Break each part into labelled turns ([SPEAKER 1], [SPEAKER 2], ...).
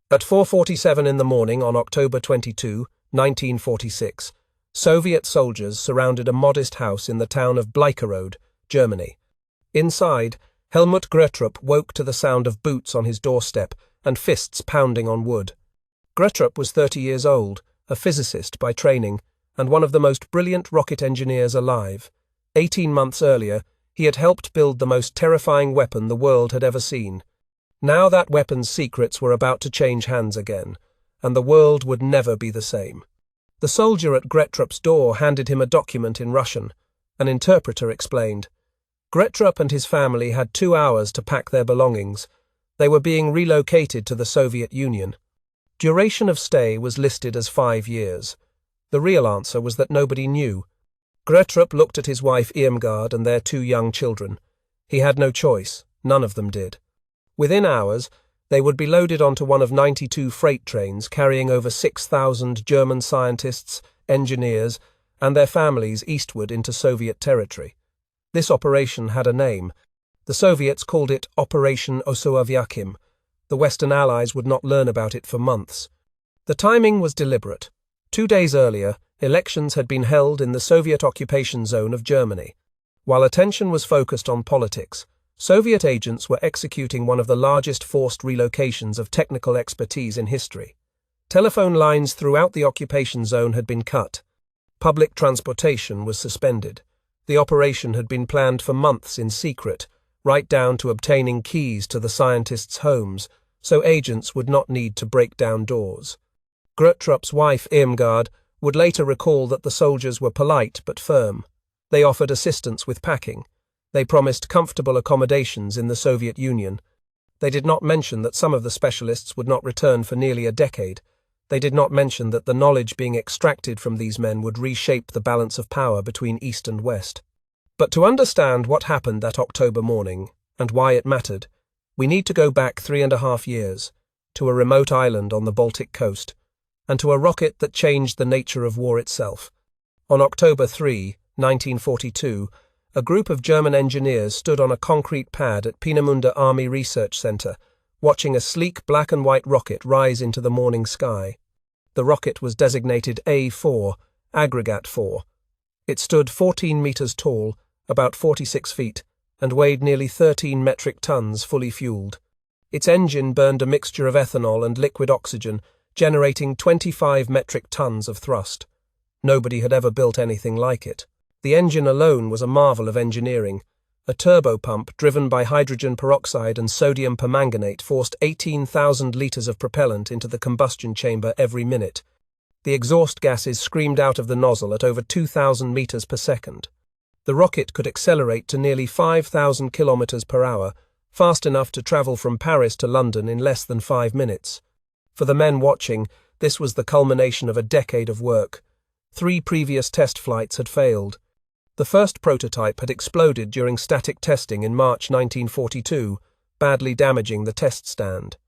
[SPEAKER 1] At 4:47 in the morning on October 22, 1946, Soviet soldiers surrounded a modest house in the town of Bleicherode, Germany. Inside, Helmut Gröttrup woke to the sound of boots on his doorstep and fists pounding on wood. Gröttrup was 30 years old, a physicist by training, and one of the most brilliant rocket engineers alive. 18 months earlier, he had helped build the most terrifying weapon the world had ever seen. Now that weapon's secrets were about to change hands again, and the world would never be the same. The soldier at Gröttrup's door handed him a document in Russian. An interpreter explained. Gröttrup and his family had 2 hours to pack their belongings. They were being relocated to the Soviet Union. Duration of stay was listed as 5 years. The real answer was that nobody knew. Gröttrup looked at his wife Irmgard and their 2 young children. He had no choice. None of them did. Within hours, they would be loaded onto one of 92 freight trains carrying over 6,000 German scientists, engineers, and their families eastward into Soviet territory. This operation had a name. The Soviets called it Operation Osoaviakhim. The Western Allies would not learn about it for months. The timing was deliberate. 2 days earlier, elections had been held in the Soviet occupation zone of Germany. While attention was focused on politics, Soviet agents were executing one of the largest forced relocations of technical expertise in history. Telephone lines throughout the occupation zone had been cut. Public transportation was suspended. The operation had been planned for months in secret, right down to obtaining keys to the scientists' homes, so agents would not need to break down doors. Gröttrup's wife Irmgard would later recall that the soldiers were polite but firm. They offered assistance with packing. They promised comfortable accommodations in the Soviet Union. They did not mention that some of the specialists would not return for nearly a decade. They did not mention that the knowledge being extracted from these men would reshape the balance of power between East and West. But to understand what happened that October morning, and why it mattered, we need to go back 3.5 years, to a remote island on the Baltic coast, and to a rocket that changed the nature of war itself. On October 3, 1942, a group of German engineers stood on a concrete pad at Peenemünde Army Research Center, watching a sleek black and white rocket rise into the morning sky. The rocket was designated A4, Aggregate 4. It stood 14 meters tall, about 46 feet, and weighed nearly 13 metric tons fully fueled. Its engine burned a mixture of ethanol and liquid oxygen, generating 25 metric tons of thrust. Nobody had ever built anything like it. The engine alone was a marvel of engineering. A turbopump driven by hydrogen peroxide and sodium permanganate forced 18,000 liters of propellant into the combustion chamber every minute. The exhaust gases screamed out of the nozzle at over 2,000 meters per second. The rocket could accelerate to nearly 5,000 kilometers per hour, fast enough to travel from Paris to London in less than 5 minutes. For the men watching, this was the culmination of a decade of work. 3 previous test flights had failed. The first prototype had exploded during static testing in March 1942, badly damaging the test stand.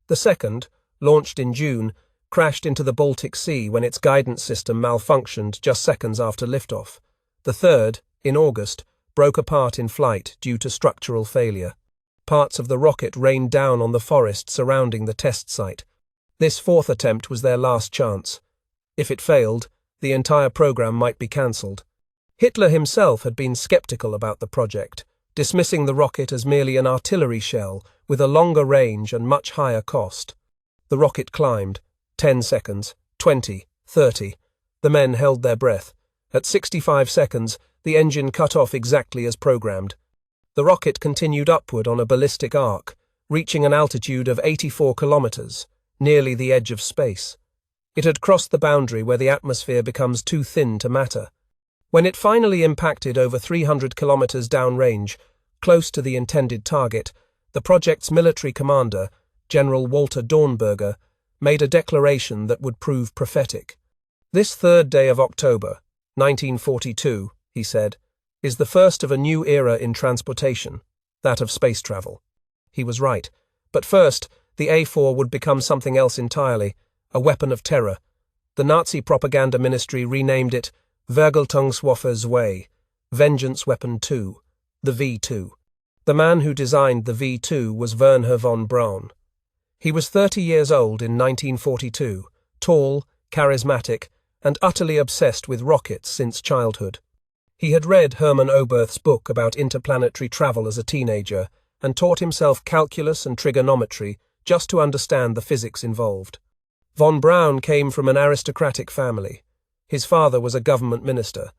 [SPEAKER 1] The second, launched in June, crashed into the Baltic Sea when its guidance system malfunctioned just seconds after liftoff. The third, in August, broke apart in flight due to structural failure. Parts of the rocket rained down on the forest surrounding the test site. This fourth attempt was their last chance. If it failed, the entire program might be cancelled. Hitler himself had been skeptical about the project, dismissing the rocket as merely an artillery shell with a longer range and much higher cost. The rocket climbed. 10 seconds, 20, 30. The men held their breath. At 65 seconds, the engine cut off exactly as programmed. The rocket continued upward on a ballistic arc, reaching an altitude of 84 kilometers, nearly the edge of space. It had crossed the boundary where the atmosphere becomes too thin to matter. When it finally impacted over 300 kilometers downrange, close to the intended target, the project's military commander, General Walter Dornberger, made a declaration that would prove prophetic. "This 3rd day of October, 1942, he said, is the first of a new era in transportation, that of space travel." He was right. But first, the A4 would become something else entirely, a weapon of terror. The Nazi propaganda ministry renamed it Vergeltungswaffe 2, Vengeance Weapon 2, the V-2. The man who designed the V-2 was Wernher von Braun. He was 30 years old in 1942, tall, charismatic, and utterly obsessed with rockets since childhood. He had read Hermann Oberth's book about interplanetary travel as a teenager and taught himself calculus and trigonometry just to understand the physics involved. Von Braun came from an aristocratic family. His father was a government minister.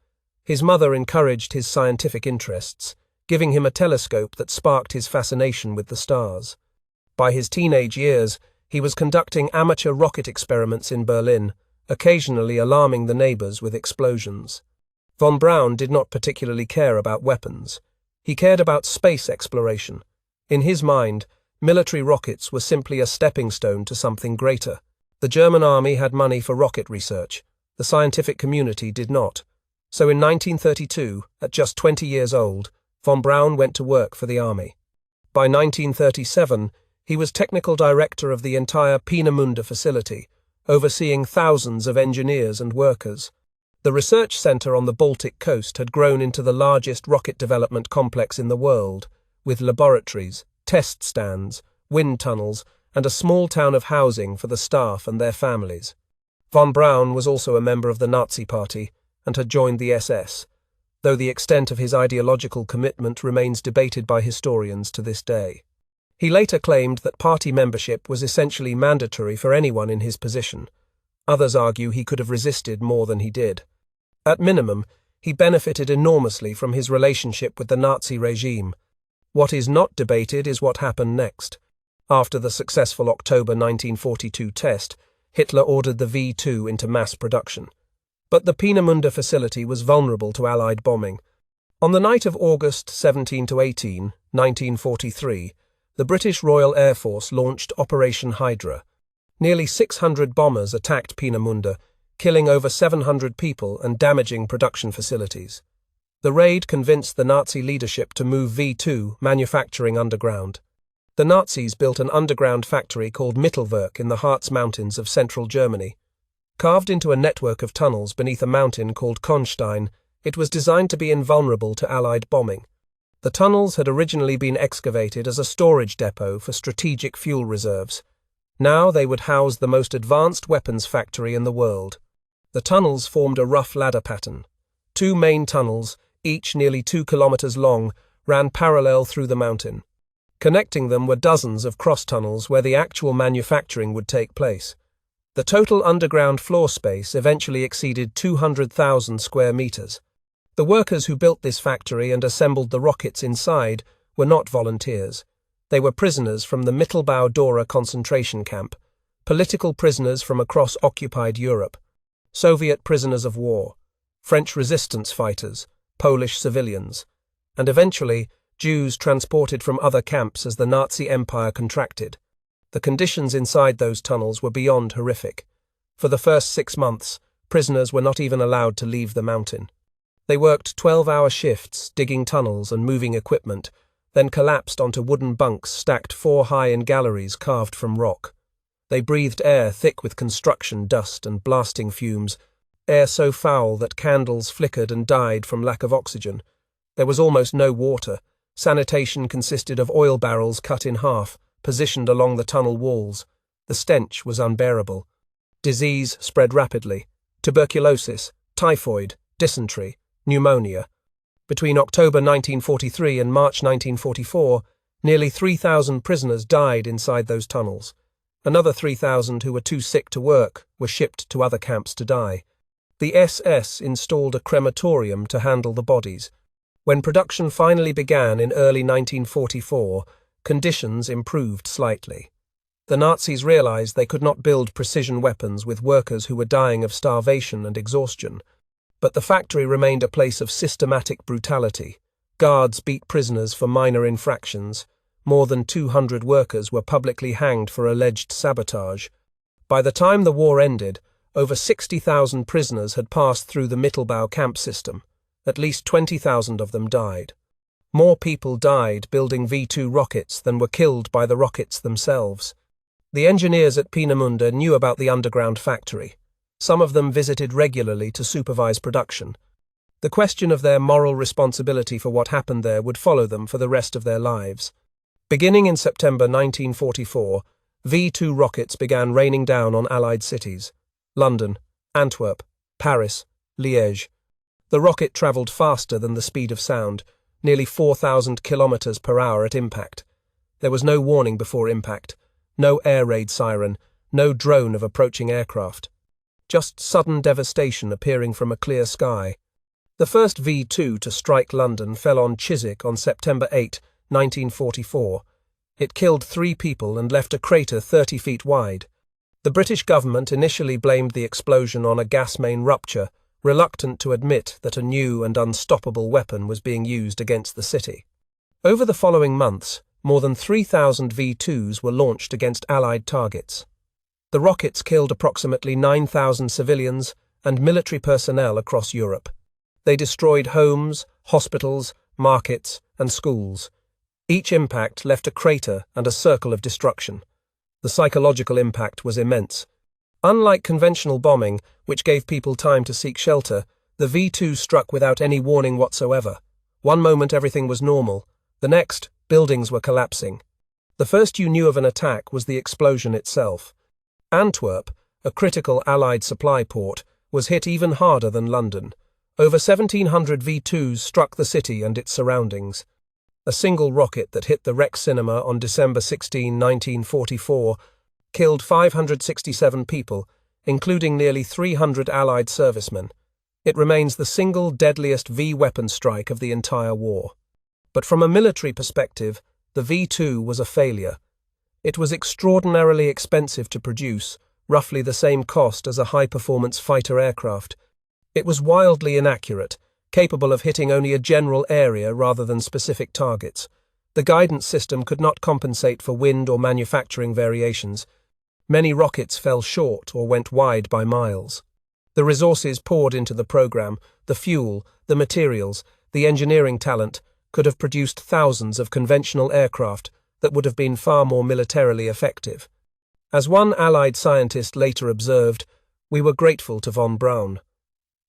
[SPEAKER 1] His mother encouraged his scientific interests, giving him a telescope that sparked his fascination with the stars. By his teenage years, he was conducting amateur rocket experiments in Berlin, occasionally alarming the neighbors with explosions. Von Braun did not particularly care about weapons. He cared about space exploration. In his mind, military rockets were simply a stepping stone to something greater. The German army had money for rocket research. The scientific community did not. So in 1932, at just 20 years old, von Braun went to work for the army. By 1937, he was technical director of the entire Peenemünde facility, overseeing thousands of engineers and workers. The research center on the Baltic coast had grown into the largest rocket development complex in the world, with laboratories, test stands, wind tunnels, and a small town of housing for the staff and their families. Von Braun was also a member of the Nazi Party and had joined the SS, though the extent of his ideological commitment remains debated by historians to this day. He later claimed that party membership was essentially mandatory for anyone in his position. Others argue he could have resisted more than he did. At minimum, he benefited enormously from his relationship with the Nazi regime. What is not debated is what happened next. After the successful October 1942 test, Hitler ordered the V-2 into mass production. But the Peenemünde facility was vulnerable to Allied bombing. On the night of August 17 to 18, 1943, the British Royal Air Force launched Operation Hydra. Nearly 600 bombers attacked Peenemünde, killing over 700 people and damaging production facilities. The raid convinced the Nazi leadership to move V-2 manufacturing underground. The Nazis built an underground factory called Mittelwerk in the Harz Mountains of central Germany. Carved into a network of tunnels beneath a mountain called Konstein, it was designed to be invulnerable to Allied bombing. The tunnels had originally been excavated as a storage depot for strategic fuel reserves. Now they would house the most advanced weapons factory in the world. The tunnels formed a rough ladder pattern. Two main tunnels, each nearly 2 kilometers long, ran parallel through the mountain. Connecting them were dozens of cross-tunnels where the actual manufacturing would take place. The total underground floor space eventually exceeded 200,000 square meters. The workers who built this factory and assembled the rockets inside were not volunteers. They were prisoners from the Mittelbau-Dora concentration camp, political prisoners from across occupied Europe, Soviet prisoners of war, French resistance fighters, Polish civilians, and eventually Jews transported from other camps as the Nazi Empire contracted. The conditions inside those tunnels were beyond horrific. For the first 6 months, prisoners were not even allowed to leave the mountain. They worked 12-hour shifts, digging tunnels and moving equipment, then collapsed onto wooden bunks stacked 4 high in galleries carved from rock. They breathed air thick with construction dust and blasting fumes, air so foul that candles flickered and died from lack of oxygen. There was almost no water. Sanitation consisted of oil barrels cut in half, positioned along the tunnel walls. The stench was unbearable. Disease spread rapidly. Tuberculosis, typhoid, dysentery, pneumonia. Between October 1943 and March 1944, nearly 3,000 prisoners died inside those tunnels. Another 3,000 who were too sick to work were shipped to other camps to die. The SS installed a crematorium to handle the bodies. When production finally began in early 1944, conditions improved slightly. The Nazis realized they could not build precision weapons with workers who were dying of starvation and exhaustion. But the factory remained a place of systematic brutality. Guards beat prisoners for minor infractions. More than 200 workers were publicly hanged for alleged sabotage. By the time the war ended, over 60,000 prisoners had passed through the Mittelbau camp system. At least 20,000 of them died. More people died building V-2 rockets than were killed by the rockets themselves. The engineers at Peenemünde knew about the underground factory. Some of them visited regularly to supervise production. The question of their moral responsibility for what happened there would follow them for the rest of their lives. Beginning in September 1944, V-2 rockets began raining down on Allied cities: London, Antwerp, Paris, Liège. The rocket travelled faster than the speed of sound, nearly 4,000 kilometers per hour at impact. There was no warning before impact, no air raid siren, no drone of approaching aircraft. Just sudden devastation appearing from a clear sky. The first V-2 to strike London fell on Chiswick on September 8, 1944. It killed 3 people and left a crater 30 feet wide. The British government initially blamed the explosion on a gas main rupture, reluctant to admit that a new and unstoppable weapon was being used against the city. Over the following months, more than 3,000 V-2s were launched against Allied targets. The rockets killed approximately 9,000 civilians and military personnel across Europe. They destroyed homes, hospitals, markets, and schools. Each impact left a crater and a circle of destruction. The psychological impact was immense. Unlike conventional bombing, which gave people time to seek shelter, the V-2 struck without any warning whatsoever. One moment everything was normal. The next, buildings were collapsing. The first you knew of an attack was the explosion itself. Antwerp, a critical Allied supply port, was hit even harder than London. Over 1,700 V-2s struck the city and its surroundings. A single rocket that hit the Rex Cinema on December 16, 1944, killed 567 people, including nearly 300 Allied servicemen. It remains the single deadliest V-weapon strike of the entire war. But from a military perspective, the V-2 was a failure. It was extraordinarily expensive to produce, roughly the same cost as a high-performance fighter aircraft. It was wildly inaccurate, capable of hitting only a general area rather than specific targets. The guidance system could not compensate for wind or manufacturing variations. Many rockets fell short or went wide by miles. The resources poured into the program, the fuel, the materials, the engineering talent, could have produced thousands of conventional aircraft that would have been far more militarily effective. As one Allied scientist later observed, "We were grateful to von Braun."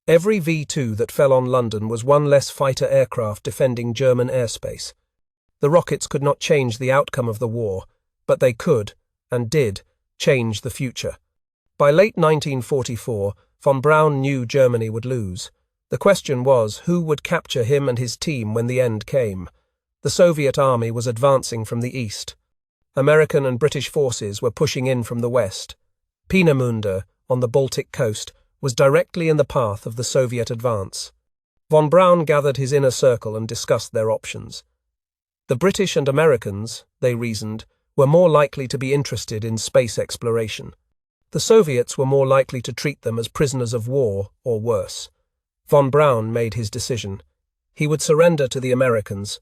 [SPEAKER 1] Every V-2 that fell on London was one less fighter aircraft defending German airspace. The rockets could not change the outcome of the war, but they could, and did, change the future. By late 1944, von Braun knew Germany would lose. The question was, who would capture him and his team when the end came? The Soviet army was advancing from the east. American and British forces were pushing in from the west. Peenemünde, on the Baltic coast, was directly in the path of the Soviet advance. Von Braun gathered his inner circle and discussed their options. The British and Americans, they reasoned, were more likely to be interested in space exploration. The Soviets were more likely to treat them as prisoners of war, or worse. Von Braun made his decision. He would surrender to the Americans.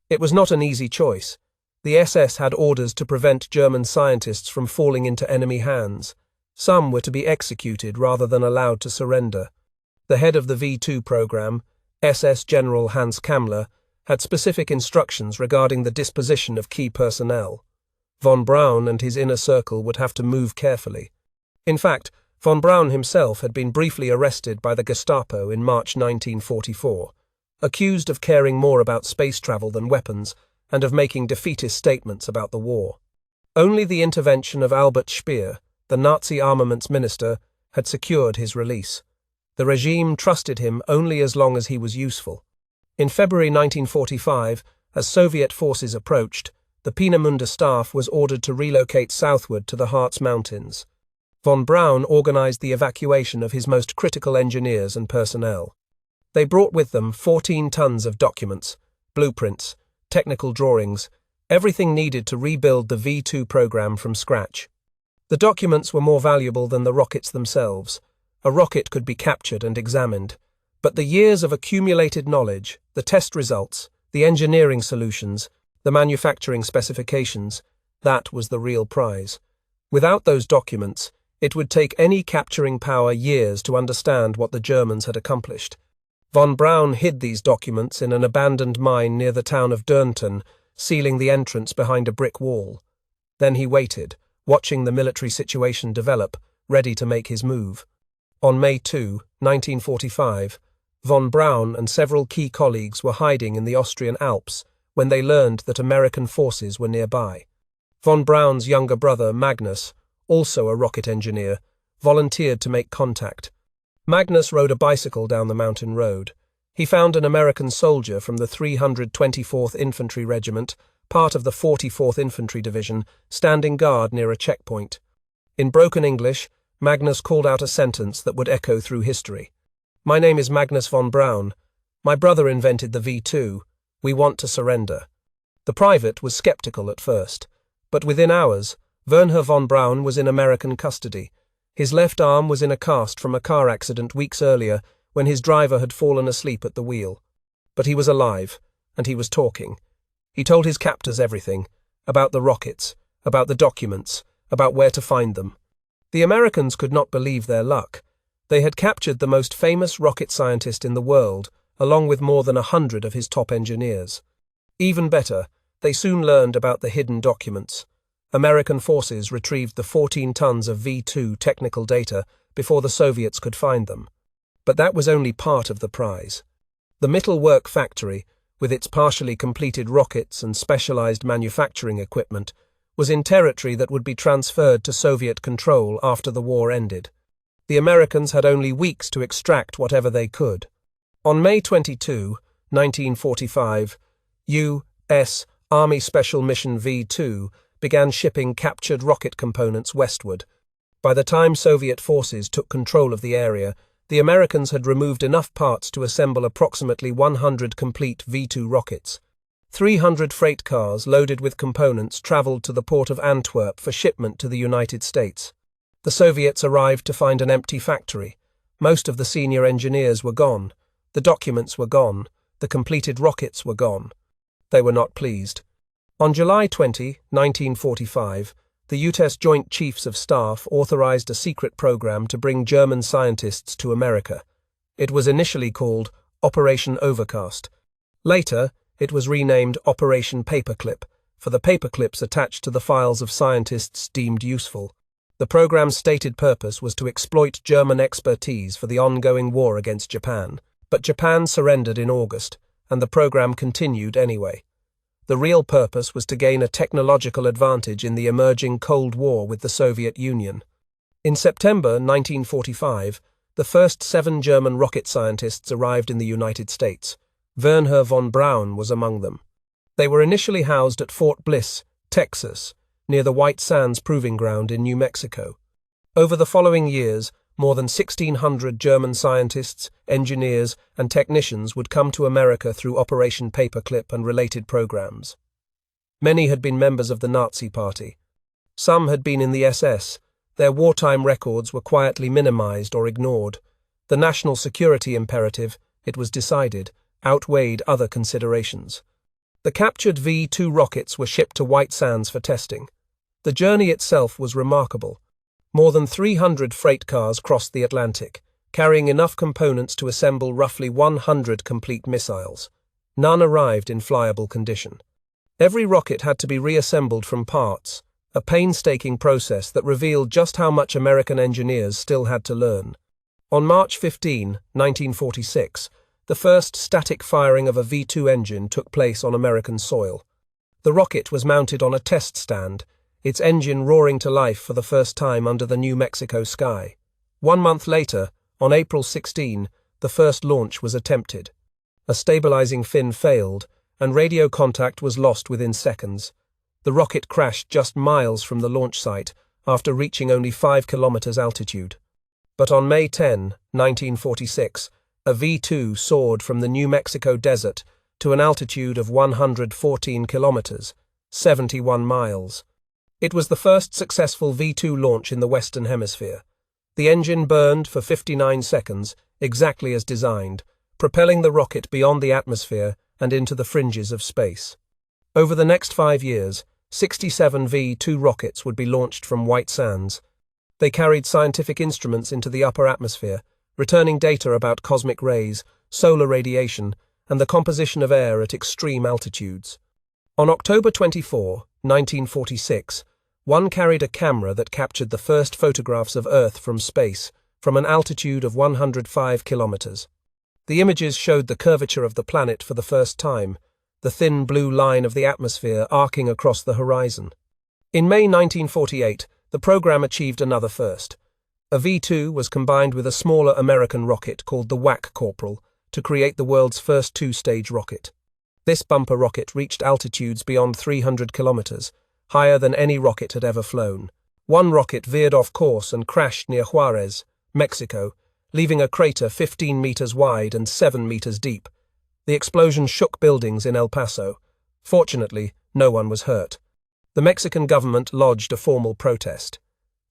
[SPEAKER 1] It was not an easy choice. The SS had orders to prevent German scientists from falling into enemy hands. Some were to be executed rather than allowed to surrender. The head of the V-2 program, SS General Hans Kammler, had specific instructions regarding the disposition of key personnel. Von Braun and his inner circle would have to move carefully. In fact, von Braun himself had been briefly arrested by the Gestapo in March 1944, accused of caring more about space travel than weapons and of making defeatist statements about the war. Only the intervention of Albert Speer, the Nazi armaments minister, had secured his release. The regime trusted him only as long as he was useful. In February 1945, as Soviet forces approached, the Peenemünde staff was ordered to relocate southward to the Harz Mountains. Von Braun organized the evacuation of his most critical engineers and personnel. They brought with them 14 tons of documents, blueprints, technical drawings, everything needed to rebuild the V-2 program from scratch. The documents were more valuable than the rockets themselves. A rocket could be captured and examined, but the years of accumulated knowledge, the test results, the engineering solutions, the manufacturing specifications, that was the real prize. Without those documents, it would take any capturing power years to understand what the Germans had accomplished. Von Braun hid these documents in an abandoned mine near the town of Dürnten, sealing the entrance behind a brick wall. Then he waited, watching the military situation develop, ready to make his move. On May 2, 1945, von Braun and several key colleagues were hiding in the Austrian Alps when they learned that American forces were nearby. Von Braun's younger brother, Magnus, also a rocket engineer, volunteered to make contact. Magnus rode a bicycle down the mountain road. He found an American soldier from the 324th Infantry Regiment, part of the 44th Infantry Division, standing guard near a checkpoint. In broken English, Magnus called out a sentence that would echo through history. "My name is Magnus von Braun. My brother invented the V-2. We want to surrender." The private was skeptical at first, but within hours, Wernher von Braun was in American custody. His left arm was in a cast from a car accident weeks earlier when his driver had fallen asleep at the wheel. But he was alive, and he was talking. He told his captors everything, about the rockets, about the documents, about where to find them. The Americans could not believe their luck. They had captured the most famous rocket scientist in the world, along with more than 100 of his top engineers. Even better, they soon learned about the hidden documents. American forces retrieved the 14 tons of V-2 technical data before the Soviets could find them. But that was only part of the prize. The Mittelwerk factory, with its partially completed rockets and specialized manufacturing equipment, was in territory that would be transferred to Soviet control after the war ended. The Americans had only weeks to extract whatever they could. On May 22, 1945, U.S. Army Special Mission V-2 began shipping captured rocket components westward. By the time Soviet forces took control of the area, the Americans had removed enough parts to assemble approximately 100 complete V-2 rockets. 300 freight cars loaded with components traveled to the port of Antwerp for shipment to the United States. The Soviets arrived to find an empty factory. Most of the senior engineers were gone. The documents were gone. The completed rockets were gone. They were not pleased. On July 20, 1945, the U.S. Joint Chiefs of Staff authorized a secret program to bring German scientists to America. It was initially called Operation Overcast. Later, it was renamed Operation Paperclip, for the paperclips attached to the files of scientists deemed useful. The program's stated purpose was to exploit German expertise for the ongoing war against Japan, but Japan surrendered in August, and the program continued anyway. The real purpose was to gain a technological advantage in the emerging Cold War with the Soviet Union. In September 1945, the first 7 German rocket scientists arrived in the United States. Wernher von Braun was among them. They were initially housed at Fort Bliss, Texas, near the White Sands Proving Ground in New Mexico. Over the following years, more than 1,600 German scientists, engineers, and technicians would come to America through Operation Paperclip and related programs. Many had been members of the Nazi Party. Some had been in the SS. Their wartime records were quietly minimized or ignored. The national security imperative, it was decided, outweighed other considerations. The captured V-2 rockets were shipped to White Sands for testing. The journey itself was remarkable. More than 300 freight cars crossed the Atlantic, carrying enough components to assemble roughly 100 complete missiles. None arrived in flyable condition. Every rocket had to be reassembled from parts, a painstaking process that revealed just how much American engineers still had to learn. On March 15, 1946, the first static firing of a V-2 engine took place on American soil. The rocket was mounted on a test stand, its engine roaring to life for the first time under the New Mexico sky. 1 month later, on April 16, the first launch was attempted. A stabilizing fin failed, and radio contact was lost within seconds. The rocket crashed just miles from the launch site after reaching only 5 kilometers altitude. But on May 10, 1946, a V-2 soared from the New Mexico desert to an altitude of 114 kilometers, 71 miles. It was the first successful V-2 launch in the Western Hemisphere. The engine burned for 59 seconds, exactly as designed, propelling the rocket beyond the atmosphere and into the fringes of space. Over the next 5 years, 67 V-2 rockets would be launched from White Sands. They carried scientific instruments into the upper atmosphere, returning data about cosmic rays, solar radiation, and the composition of air at extreme altitudes. On October 24, 1946, one carried a camera that captured the first photographs of Earth from space, from an altitude of 105 kilometers. The images showed the curvature of the planet for the first time, the thin blue line of the atmosphere arcing across the horizon. In May 1948, the program achieved another first. A V-2 was combined with a smaller American rocket called the WAC Corporal to create the world's first two-stage rocket. This bumper rocket reached altitudes beyond 300 kilometers, higher than any rocket had ever flown. One rocket veered off course and crashed near Juarez, Mexico, leaving a crater 15 meters wide and 7 meters deep. The explosion shook buildings in El Paso. Fortunately, no one was hurt. The Mexican government lodged a formal protest.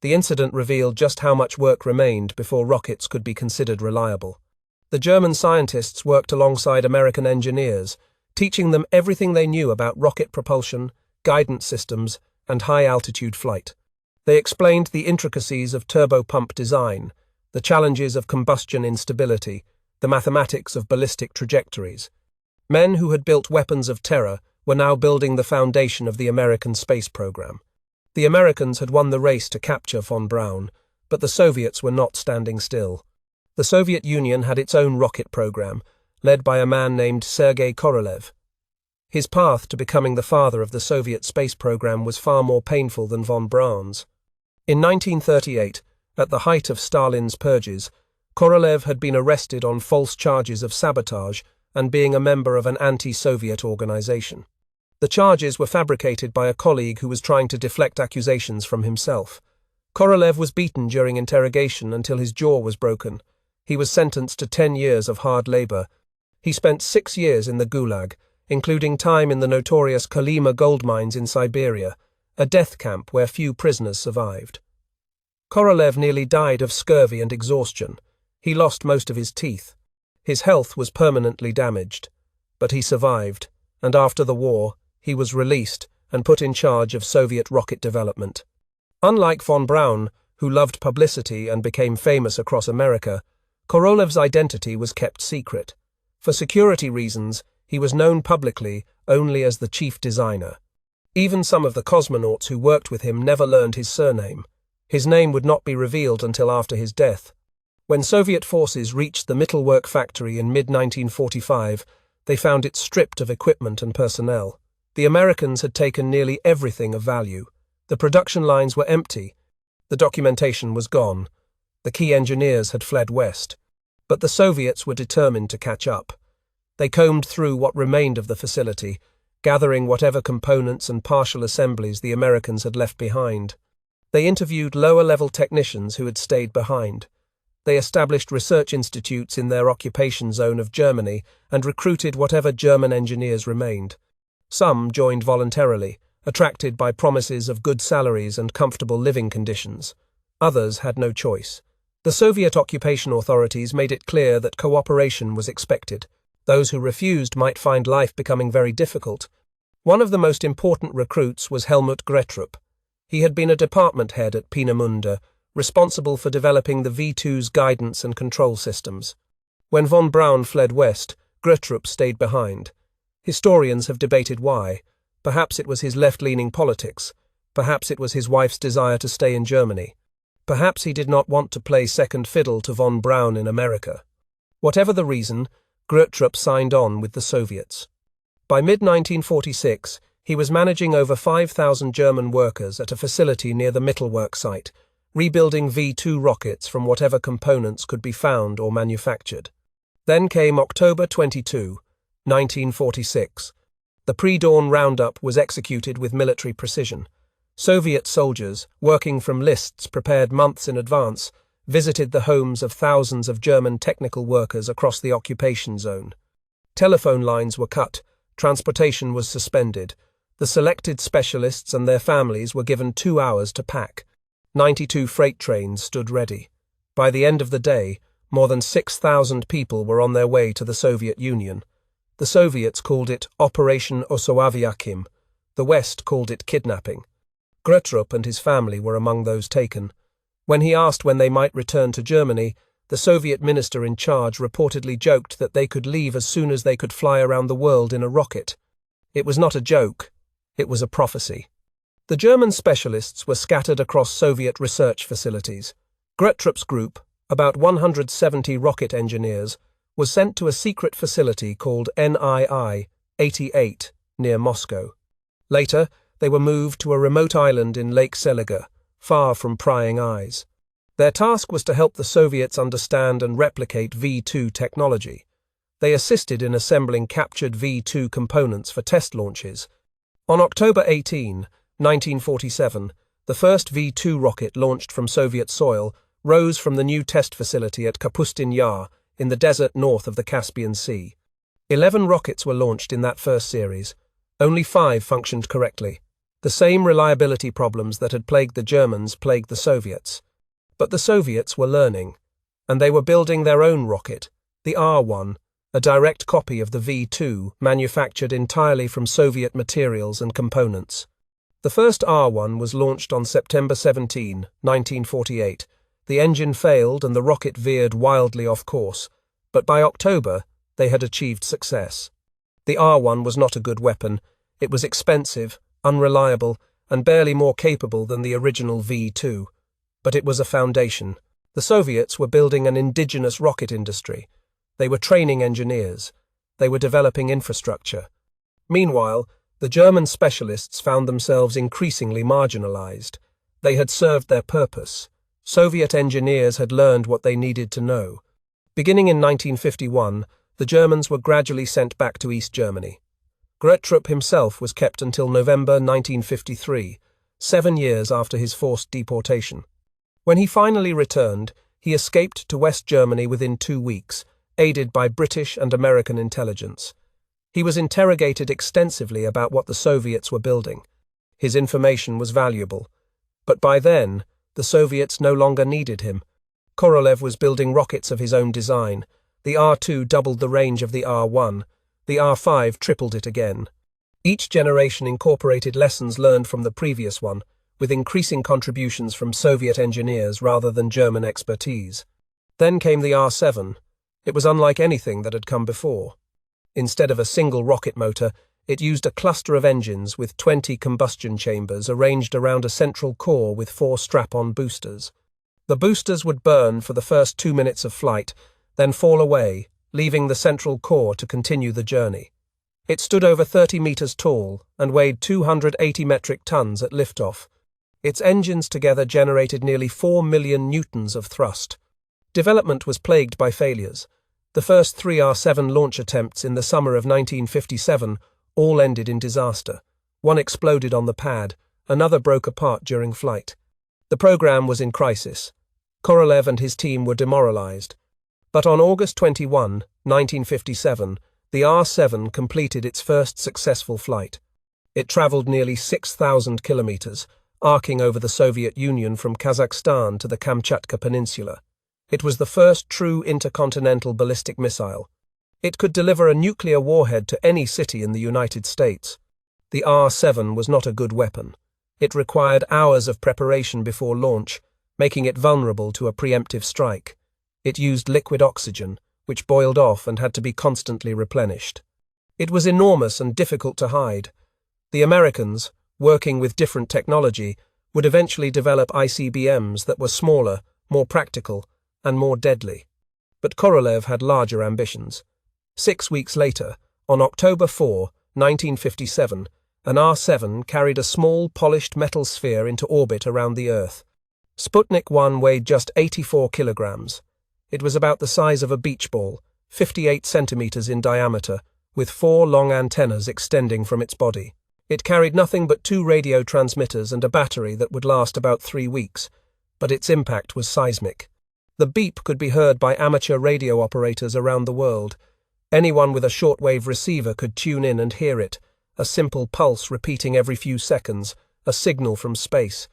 [SPEAKER 1] The incident revealed just how much work remained before rockets could be considered reliable. The German scientists worked alongside American engineers, teaching them everything they knew about rocket propulsion, guidance systems, and high-altitude flight. They explained the intricacies of turbopump design, the challenges of combustion instability, the mathematics of ballistic trajectories. Men who had built weapons of terror were now building the foundation of the American space program. The Americans had won the race to capture von Braun, but the Soviets were not standing still. The Soviet Union had its own rocket program, led by a man named Sergei Korolev. His path to becoming the father of the Soviet space program was far more painful than von Braun's. In 1938, at the height of Stalin's purges, Korolev had been arrested on false charges of sabotage and being a member of an anti-Soviet organization. The charges were fabricated by a colleague who was trying to deflect accusations from himself. Korolev was beaten during interrogation until his jaw was broken. He was sentenced to 10 years of hard labor. He spent 6 years in the Gulag, including time in the notorious Kolyma gold mines in Siberia, a death camp where few prisoners survived. Korolev nearly died of scurvy and exhaustion. He lost most of his teeth. His health was permanently damaged. But he survived, and after the war, he was released and put in charge of Soviet rocket development. Unlike von Braun, who loved publicity and became famous across America, Korolev's identity was kept secret. For security reasons, he was known publicly only as the chief designer. Even some of the cosmonauts who worked with him never learned his surname. His name would not be revealed until after his death. When Soviet forces reached the Mittelwerk factory in mid-1945, they found it stripped of equipment and personnel. The Americans had taken nearly everything of value. The production lines were empty. The documentation was gone. The key engineers had fled west. But the Soviets were determined to catch up. They combed through what remained of the facility, gathering whatever components and partial assemblies the Americans had left behind. They interviewed lower-level technicians who had stayed behind. They established research institutes in their occupation zone of Germany and recruited whatever German engineers remained. Some joined voluntarily, attracted by promises of good salaries and comfortable living conditions. Others had no choice. The Soviet occupation authorities made it clear that cooperation was expected. Those who refused might find life becoming very difficult. One of the most important recruits was Helmut Gröttrup. He had been a department head at Peenemünde, responsible for developing the V-2's guidance and control systems. When von Braun fled west, Gröttrup stayed behind. Historians have debated why. Perhaps it was his left-leaning politics. Perhaps it was his wife's desire to stay in Germany. Perhaps he did not want to play second fiddle to von Braun in America. Whatever the reason, Gröttrup signed on with the Soviets. By mid-1946, he was managing over 5,000 German workers at a facility near the Mittelwerk site, rebuilding V-2 rockets from whatever components could be found or manufactured. Then came October 22, 1946. The pre-dawn roundup was executed with military precision. Soviet soldiers, working from lists prepared months in advance, visited the homes of thousands of German technical workers across the occupation zone. Telephone lines were cut, transportation was suspended. The selected specialists and their families were given 2 hours to pack. 92 freight trains stood ready. By the end of the day, more than 6,000 people were on their way to the Soviet Union. The Soviets called it Operation Osoaviakhim. The West called it kidnapping. Gröttrup and his family were among those taken. When he asked when they might return to Germany, the Soviet minister in charge reportedly joked that they could leave as soon as they could fly around the world in a rocket. It was not a joke. It was a prophecy. The German specialists were scattered across Soviet research facilities. Gröttrup's group, about 170 rocket engineers, was sent to a secret facility called NII 88 near Moscow. Later, they were moved to a remote island in Lake Seliger, far from prying eyes. Their task was to help the Soviets understand and replicate V-2 technology. They assisted in assembling captured V-2 components for test launches. On October 18, 1947, the first V-2 rocket launched from Soviet soil rose from the new test facility at Kapustin Yar in the desert north of the Caspian Sea. 11 rockets were launched in that first series. Only 5 functioned correctly. The same reliability problems that had plagued the Germans plagued the Soviets. But the Soviets were learning, and they were building their own rocket, the R-1, a direct copy of the V-2 manufactured entirely from Soviet materials and components. The first R-1 was launched on September 17, 1948. The engine failed and the rocket veered wildly off course, but by October they had achieved success. The R-1 was not a good weapon. It was expensive, unreliable, and barely more capable than the original V-2. But it was a foundation. The Soviets were building an indigenous rocket industry. They were training engineers. They were developing infrastructure. Meanwhile, the German specialists found themselves increasingly marginalized. They had served their purpose. Soviet engineers had learned what they needed to know. Beginning in 1951, the Germans were gradually sent back to East Germany. Gröttrup himself was kept until November 1953, 7 years after his forced deportation. When he finally returned, he escaped to West Germany within 2 weeks, aided by British and American intelligence. He was interrogated extensively about what the Soviets were building. His information was valuable. But by then, the Soviets no longer needed him. Korolev was building rockets of his own design. The R-2 doubled the range of the R-1. The R-5 tripled it again. Each generation incorporated lessons learned from the previous one, with increasing contributions from Soviet engineers rather than German expertise. Then came the R-7. It was unlike anything that had come before. Instead of a single rocket motor, it used a cluster of engines with 20 combustion chambers arranged around a central core with 4 strap-on boosters. The boosters would burn for the first 2 minutes of flight, then fall away, leaving the central core to continue the journey. It stood over 30 meters tall and weighed 280 metric tons at liftoff. Its engines together generated nearly 4 million newtons of thrust. Development was plagued by failures. The first 3 R-7 launch attempts in the summer of 1957 all ended in disaster. One exploded on the pad, another broke apart during flight. The program was in crisis. Korolev and his team were demoralized. But on August 21, 1957, the R-7 completed its first successful flight. It traveled nearly 6,000 kilometers, arcing over the Soviet Union from Kazakhstan to the Kamchatka Peninsula. It was the first true intercontinental ballistic missile. It could deliver a nuclear warhead to any city in the United States. The R-7 was not a good weapon. It required hours of preparation before launch, making it vulnerable to a preemptive strike. It used liquid oxygen, which boiled off and had to be constantly replenished. It was enormous and difficult to hide. The Americans, working with different technology, would eventually develop ICBMs that were smaller, more practical, and more deadly. But Korolev had larger ambitions. 6 weeks later, on October 4, 1957, an R-7 carried a small, polished metal sphere into orbit around the Earth. Sputnik 1 weighed just 84 kilograms. It was about the size of a beach ball, 58 centimeters in diameter, with 4 long antennas extending from its body. It carried nothing but 2 radio transmitters and a battery that would last about 3 weeks, but its impact was seismic. The beep could be heard by amateur radio operators around the world. Anyone with a shortwave receiver could tune in and hear it, a simple pulse repeating every few seconds, a signal from space.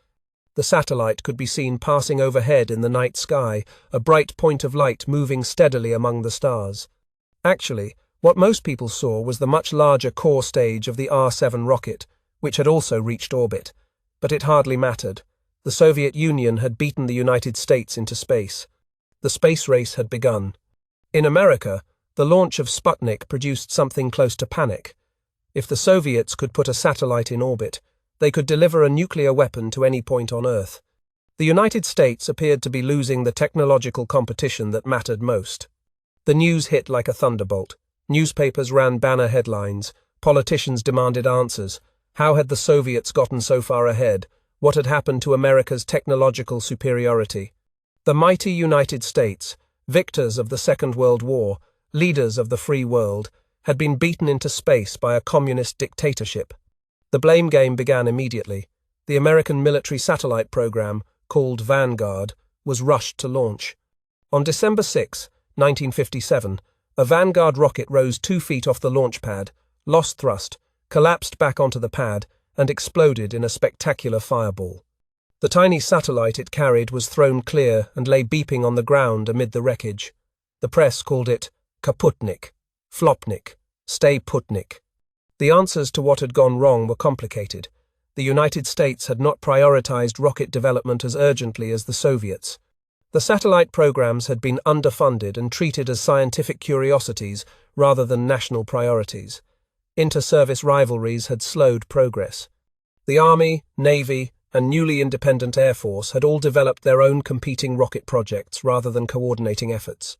[SPEAKER 1] The satellite could be seen passing overhead in the night sky, a bright point of light moving steadily among the stars. Actually, what most people saw was the much larger core stage of the R-7 rocket, which had also reached orbit. But it hardly mattered. The Soviet Union had beaten the United States into space. The space race had begun. In America, the launch of Sputnik produced something close to panic. If the Soviets could put a satellite in orbit, they could deliver a nuclear weapon to any point on Earth. The United States appeared to be losing the technological competition that mattered most. The news hit like a thunderbolt. Newspapers ran banner headlines, politicians demanded answers, How had the Soviets gotten so far ahead? What had happened to America's technological superiority? The mighty United States, victors of the Second World War, leaders of the free world, had been beaten into space by a communist dictatorship. The blame game began immediately. The American military satellite program, called Vanguard, was rushed to launch. On December 6, 1957, a Vanguard rocket rose 2 feet off the launch pad, lost thrust, collapsed back onto the pad, and exploded in a spectacular fireball. The tiny satellite it carried was thrown clear and lay beeping on the ground amid the wreckage. The press called it Kaputnik, Flopnik, Stay Putnik. The answers to what had gone wrong were complicated. The United States had not prioritized rocket development as urgently as the Soviets. The satellite programs had been underfunded and treated as scientific curiosities rather than national priorities. Inter-service rivalries had slowed progress. The Army, Navy, and newly independent Air Force had all developed their own competing rocket projects rather than coordinating efforts.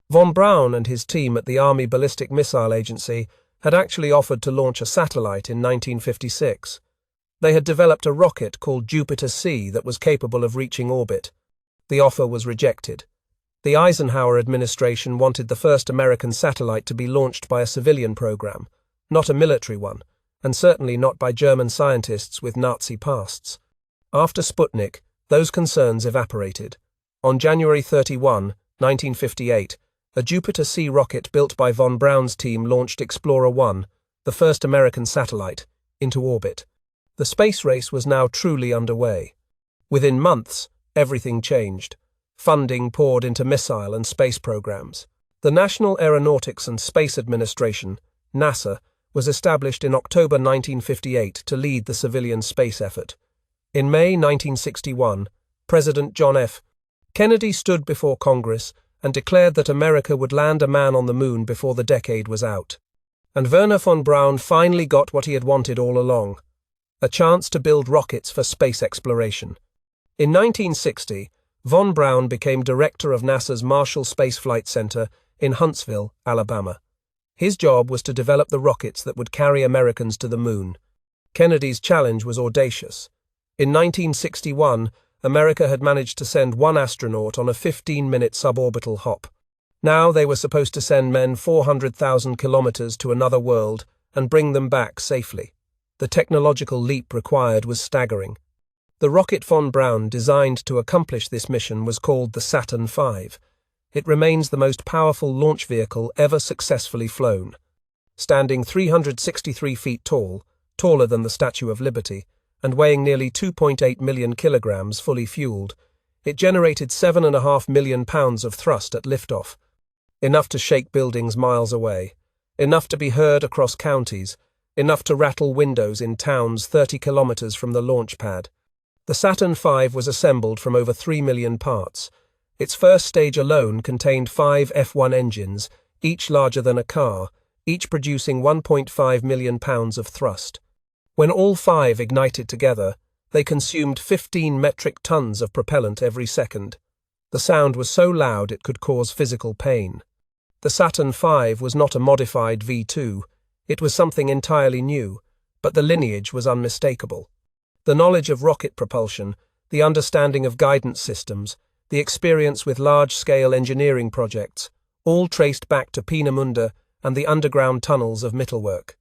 [SPEAKER 1] Von Braun and his team at the Army Ballistic Missile Agency had actually offered to launch a satellite in 1956. They had developed a rocket called Jupiter-C that was capable of reaching orbit. The offer was rejected. The Eisenhower administration wanted the first American satellite to be launched by a civilian program, not a military one, and certainly not by German scientists with Nazi pasts. After Sputnik, those concerns evaporated. On January 31, 1958, a Jupiter-C rocket built by von Braun's team launched Explorer 1, the first American satellite, into orbit. The space race was now truly underway. Within months, everything changed. Funding poured into missile and space programs. The National Aeronautics and Space Administration, NASA, was established in October 1958 to lead the civilian space effort. In May 1961, President John F. Kennedy stood before Congress and declared that America would land a man on the moon before the decade was out. And Wernher von Braun finally got what he had wanted all along, a chance to build rockets for space exploration. In 1960, von Braun became director of NASA's Marshall Space Flight Center in Huntsville, Alabama. His job was to develop the rockets that would carry Americans to the moon. Kennedy's challenge was audacious. In 1961, America had managed to send one astronaut on a 15-minute suborbital hop. Now they were supposed to send men 400,000 kilometers to another world and bring them back safely. The technological leap required was staggering. The rocket von Braun designed to accomplish this mission was called the Saturn V. It remains the most powerful launch vehicle ever successfully flown. Standing 363 feet tall, taller than the Statue of Liberty, and weighing nearly 2.8 million kilograms fully fueled, it generated 7.5 million pounds of thrust at liftoff, enough to shake buildings miles away, enough to be heard across counties, enough to rattle windows in towns 30 kilometers from the launch pad. The Saturn V was assembled from over 3 million parts. Its first stage alone contained 5 F1 engines, each larger than a car, each producing 1.5 million pounds of thrust. When all 5 ignited together, they consumed 15 metric tons of propellant every second. The sound was so loud it could cause physical pain. The Saturn V was not a modified V-2. It was something entirely new, but the lineage was unmistakable. The knowledge of rocket propulsion, the understanding of guidance systems, the experience with large-scale engineering projects, all traced back to Peenemünde and the underground tunnels of Mittelwerk.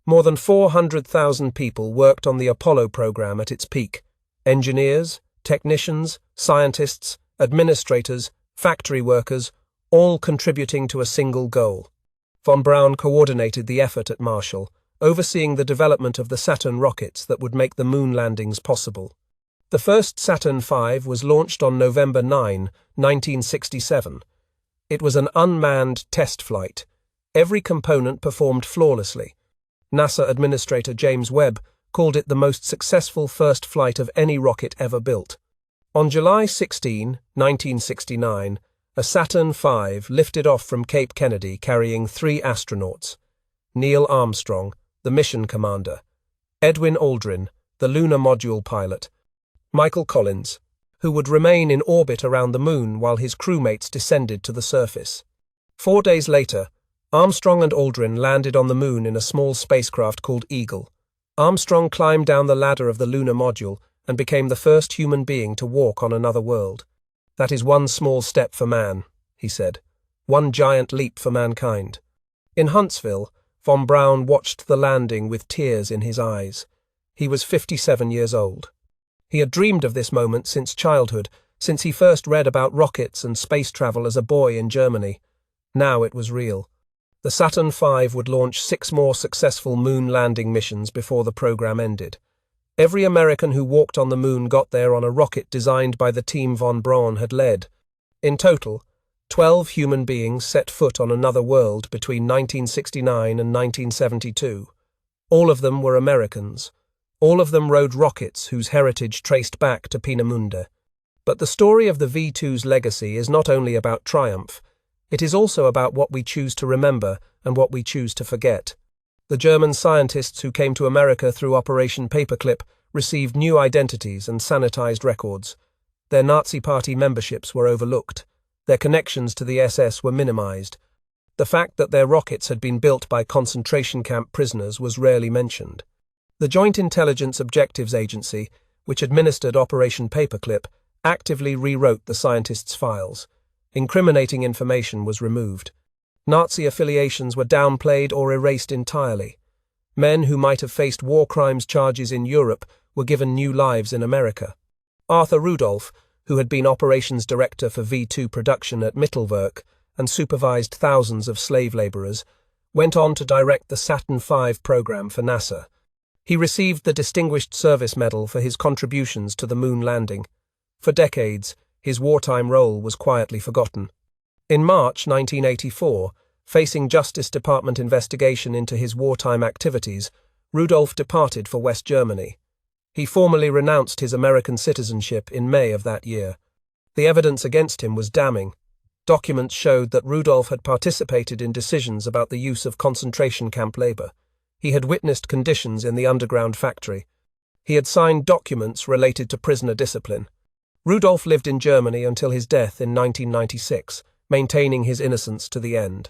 [SPEAKER 1] More than 400,000 people worked on the Apollo program at its peak. Engineers, technicians, scientists, administrators, factory workers, all contributing to a single goal. Von Braun coordinated the effort at Marshall, overseeing the development of the Saturn rockets that would make the moon landings possible. The first Saturn V was launched on November 9, 1967. It was an unmanned test flight. Every component performed flawlessly. NASA Administrator James Webb called it the most successful first flight of any rocket ever built. On July 16, 1969, a Saturn V lifted off from Cape Kennedy carrying 3 astronauts: Neil Armstrong, the mission commander; Edwin Aldrin, the lunar module pilot; Michael Collins, who would remain in orbit around the moon while his crewmates descended to the surface. 4 days later, Armstrong and Aldrin landed on the moon in a small spacecraft called Eagle. Armstrong climbed down the ladder of the lunar module and became the first human being to walk on another world. "That is one small step for man," he said. "One giant leap for mankind." In Huntsville, von Braun watched the landing with tears in his eyes. He was 57 years old. He had dreamed of this moment since childhood, since he first read about rockets and space travel as a boy in Germany. Now it was real. The Saturn V would launch 6 more successful moon landing missions before the program ended. Every American who walked on the moon got there on a rocket designed by the team von Braun had led. In total, 12 human beings set foot on another world between 1969 and 1972. All of them were Americans. All of them rode rockets whose heritage traced back to Peenemünde. But the story of the V-2's legacy is not only about triumph, it is also about what we choose to remember and what we choose to forget. The German scientists who came to America through Operation Paperclip received new identities and sanitized records. Their Nazi Party memberships were overlooked. Their connections to the SS were minimized. The fact that their rockets had been built by concentration camp prisoners was rarely mentioned. The Joint Intelligence Objectives Agency, which administered Operation Paperclip, actively rewrote the scientists' files. Incriminating information was removed. Nazi affiliations were downplayed or erased entirely. Men who might have faced war crimes charges in Europe were given new lives in America. Arthur Rudolph, who had been operations director for V-2 production at Mittelwerk and supervised thousands of slave laborers, went on to direct the Saturn V program for NASA. He received the Distinguished Service Medal for his contributions to the moon landing. For decades, his wartime role was quietly forgotten. In March 1984, facing Justice Department investigation into his wartime activities, Rudolph departed for West Germany. He formally renounced his American citizenship in May of that year. The evidence against him was damning. Documents showed that Rudolph had participated in decisions about the use of concentration camp labor. He had witnessed conditions in the underground factory. He had signed documents related to prisoner discipline. Rudolph lived in Germany until his death in 1996, maintaining his innocence to the end.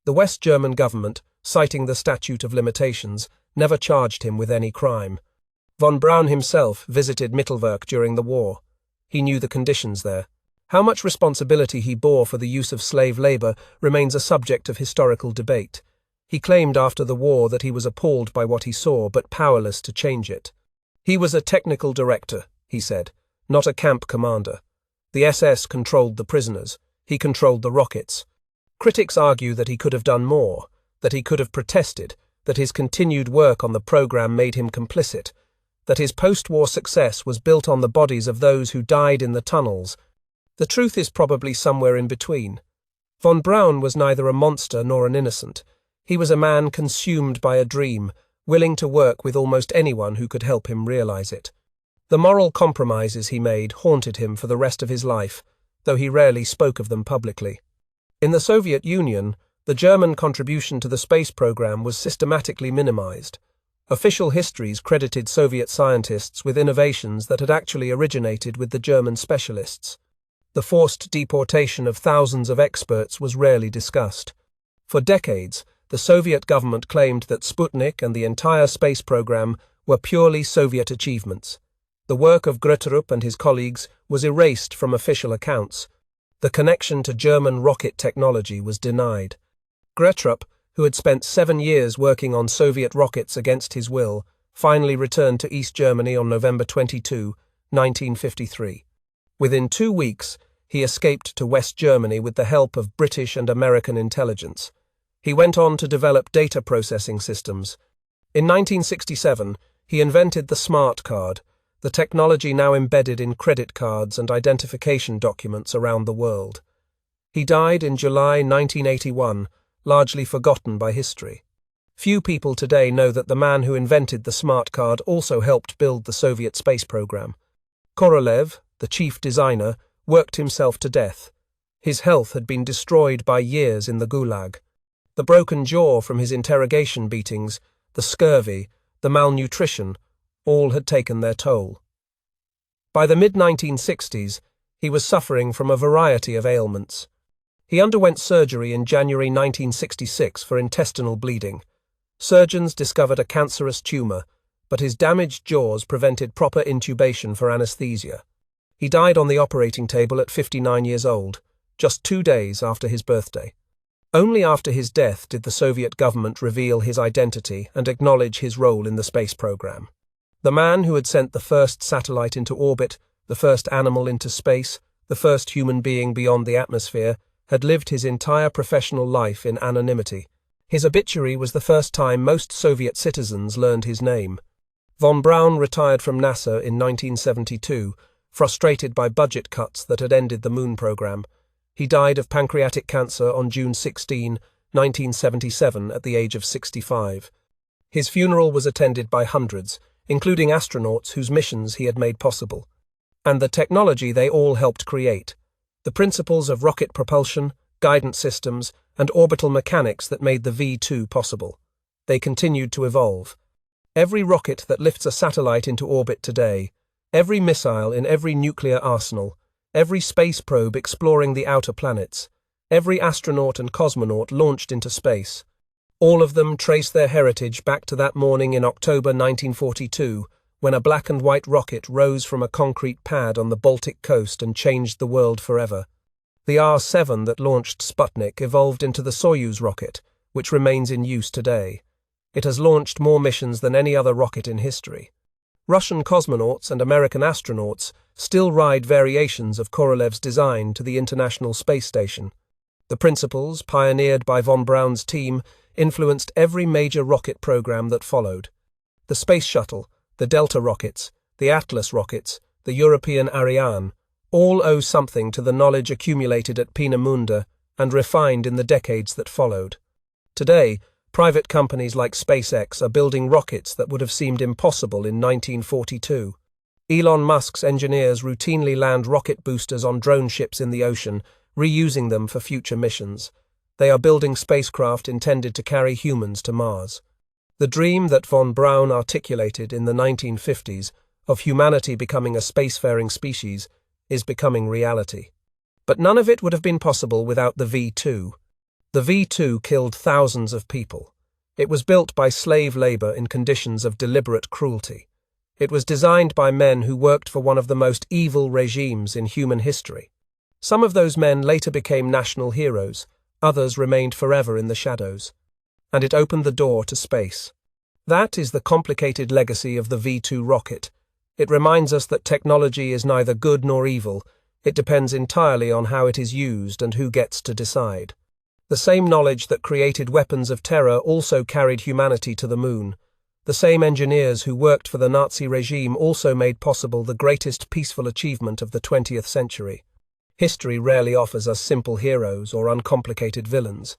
[SPEAKER 1] The West German government, citing the Statute of Limitations, never charged him with any crime. Von Braun himself visited Mittelwerk during the war. He knew the conditions there. How much responsibility he bore for the use of slave labor remains a subject of historical debate. He claimed after the war that he was appalled by what he saw but powerless to change it. "He was a technical director," he said, "not a camp commander. The SS controlled the prisoners. He controlled the rockets." Critics argue that he could have done more, that he could have protested, that his continued work on the program made him complicit, that his post-war success was built on the bodies of those who died in the tunnels. The truth is probably somewhere in between. Von Braun was neither a monster nor an innocent. He was a man consumed by a dream, willing to work with almost anyone who could help him realize it. The moral compromises he made haunted him for the rest of his life, though he rarely spoke of them publicly. In the Soviet Union, the German contribution to the space program was systematically minimized. Official histories credited Soviet scientists with innovations that had actually originated with the German specialists. The forced deportation of thousands of experts was rarely discussed. For decades, the Soviet government claimed that Sputnik and the entire space program were purely Soviet achievements. The work of Gröttrup and his colleagues was erased from official accounts. The connection to German rocket technology was denied. Gröttrup, who had spent 7 years working on Soviet rockets against his will, finally returned to East Germany on November 22, 1953. Within 2 weeks, he escaped to West Germany with the help of British and American intelligence. He went on to develop data processing systems. In 1967, he invented the smart card, the technology now embedded in credit cards and identification documents around the world. He died in July 1981, largely forgotten by history. Few people today know that the man who invented the smart card also helped build the Soviet space program. Korolev, the chief designer, worked himself to death. His health had been destroyed by years in the Gulag. The broken jaw from his interrogation beatings, the scurvy, the malnutrition, all had taken their toll. By the mid-1960s, he was suffering from a variety of ailments. He underwent surgery in January 1966 for intestinal bleeding. Surgeons discovered a cancerous tumor, but his damaged jaws prevented proper intubation for anesthesia. He died on the operating table at 59 years old, just 2 days after his birthday. Only after his death did the Soviet government reveal his identity and acknowledge his role in the space program. The man who had sent the first satellite into orbit, the first animal into space, the first human being beyond the atmosphere, had lived his entire professional life in anonymity. His obituary was the first time most Soviet citizens learned his name. Von Braun retired from NASA in 1972, frustrated by budget cuts that had ended the moon program. He died of pancreatic cancer on June 16, 1977, at the age of 65. His funeral was attended by hundreds, including astronauts whose missions he had made possible, and the technology they all helped create, the principles of rocket propulsion, guidance systems, and orbital mechanics that made the V-2 possible. They continued to evolve. Every rocket that lifts a satellite into orbit today, every missile in every nuclear arsenal, every space probe exploring the outer planets, every astronaut and cosmonaut launched into space, all of them trace their heritage back to that morning in October 1942, when a black and white rocket rose from a concrete pad on the Baltic coast and changed the world forever. The R-7 that launched Sputnik evolved into the Soyuz rocket, which remains in use today. It has launched more missions than any other rocket in history. Russian cosmonauts and American astronauts still ride variations of Korolev's design to the International Space Station. The principles, pioneered by von Braun's team, influenced every major rocket program that followed. The Space Shuttle, the Delta rockets, the Atlas rockets, the European Ariane, all owe something to the knowledge accumulated at Peenemünde and refined in the decades that followed. Today, private companies like SpaceX are building rockets that would have seemed impossible in 1942. Elon Musk's engineers routinely land rocket boosters on drone ships in the ocean, reusing them for future missions. They are building spacecraft intended to carry humans to Mars. The dream that von Braun articulated in the 1950s of humanity becoming a spacefaring species is becoming reality. But none of it would have been possible without the V-2. The V-2 killed thousands of people. It was built by slave labor in conditions of deliberate cruelty. It was designed by men who worked for one of the most evil regimes in human history. Some of those men later became national heroes, others remained forever in the shadows. And it opened the door to space. That is the complicated legacy of the V-2 rocket. It reminds us that technology is neither good nor evil. It depends entirely on how it is used and who gets to decide. The same knowledge that created weapons of terror also carried humanity to the moon. The same engineers who worked for the Nazi regime also made possible the greatest peaceful achievement of the 20th century. History rarely offers us simple heroes or uncomplicated villains.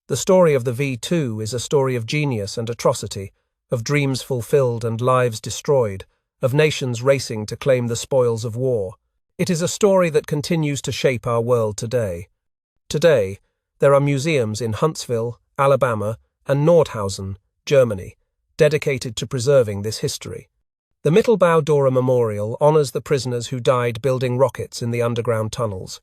[SPEAKER 1] The story of the V-2 is a story of genius and atrocity, of dreams fulfilled and lives destroyed, of nations racing to claim the spoils of war. It is a story that continues to shape our world today. Today, there are museums in Huntsville, Alabama, and Nordhausen, Germany, dedicated to preserving this history. The Mittelbau-Dora Memorial honors the prisoners who died building rockets in the underground tunnels.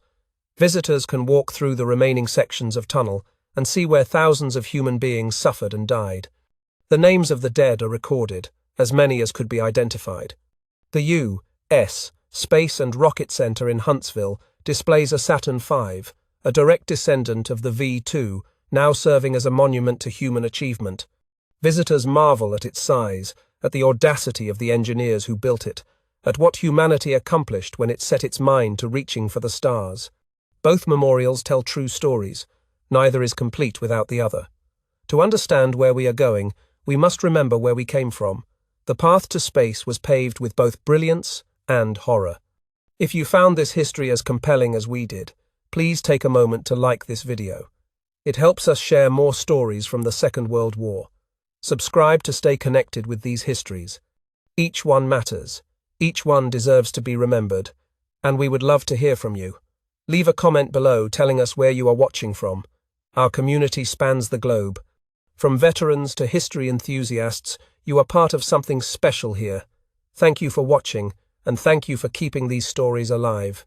[SPEAKER 1] Visitors can walk through the remaining sections of tunnel and see where thousands of human beings suffered and died. The names of the dead are recorded, as many as could be identified. The U.S. Space and Rocket Center in Huntsville displays a Saturn V, a direct descendant of the V-2, now serving as a monument to human achievement. Visitors marvel at its size, at the audacity of the engineers who built it, at what humanity accomplished when it set its mind to reaching for the stars. Both memorials tell true stories. Neither is complete without the other. To understand where we are going, we must remember where we came from. The path to space was paved with both brilliance and horror. If you found this history as compelling as we did, please take a moment to like this video. It helps us share more stories from the Second World War. Subscribe to stay connected with these histories. Each one matters. Each one deserves to be remembered. And we would love to hear from you. Leave a comment below telling us where you are watching from. Our community spans the globe. From veterans to history enthusiasts, you are part of something special here. Thank you for watching, and thank you for keeping these stories alive.